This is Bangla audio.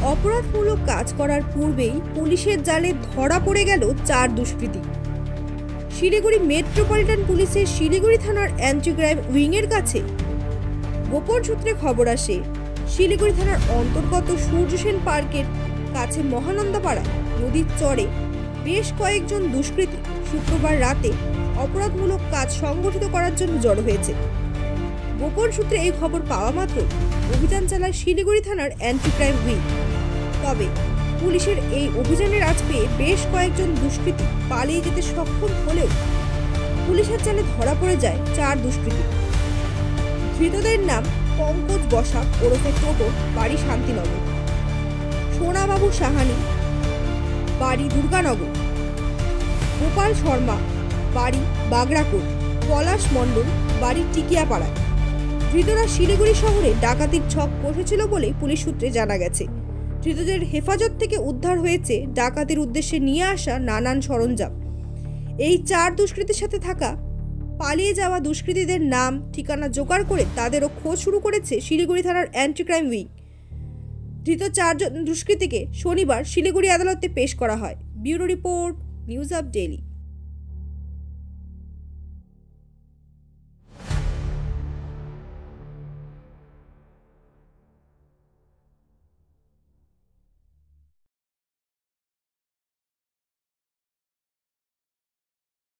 অপরাধমূলক কাজ করার পূর্বেই পুলিশের জালে ধরা পড়ে গেল 4 দুষ্কৃতী। শিলিগুড়ি মেট্রোপলিটন পুলিশের শিলিগুড়ি থানার অ্যান্টি ক্রাইম উইংয়ের কাছে গোপন সূত্রে খবর আসে, শিলিগুড়ি থানার অন্তর্গত সূর্য সেন পার্কের কাছে মহানন্দাপাড়া নদীর চরে বেশ কয়েকজন দুষ্কৃতী শুক্রবার রাতে অপরাধমূলক কাজ সংগঠিত করার জন্য জড়ো হয়েছে। গোপন সূত্রে এই খবর পাওয়া মাত্র অভিযান চালায় শিলিগুড়ি থানার অ্যান্টি ক্রাইম উইং। তবে পুলিশের এই অভিযানের আজ পেয়ে বেশ কয়েকজন দুষ্কৃতী পালিয়ে যেতে সক্ষম হলেও পুলিশের জালে ধরা পড়ে যায় 4 দুষ্কৃতী। ধৃতদের নাম পঙ্কজ বসাক ওরফে টোটো, বাড়ি শান্তিনগর; সোনাবাবু সাহানি, বাড়ি দুর্গানগর; গোপাল শর্মা, বাড়ি বাগড়াকোট; পলাশ মণ্ডল, বাড়ি টিকিয়াপাড়ায়। ধৃতরা শিলিগুড়ি শহরে ডাকাতির ছক কষেছিল বলে পুলিশ সূত্রে জানা গেছে। ধৃতদের হেফাজত থেকে উদ্ধার হয়েছে ডাকাতির উদ্দেশ্যে নিয়ে আসা নানান সরঞ্জাম। এই 4 দুষ্কৃতীর সাথে থাকা পালিয়ে যাওয়া দুষ্কৃতীদের নাম ঠিকানা জোগাড় করে তাদেরও খোঁজ শুরু করেছে শিলিগুড়ি থানার অ্যান্টি ক্রাইম উইং। ধৃত 4 দুষ্কৃতীকে শনিবার শিলিগুড়ি আদালতে পেশ করা হয়। Bureau report, news up daily.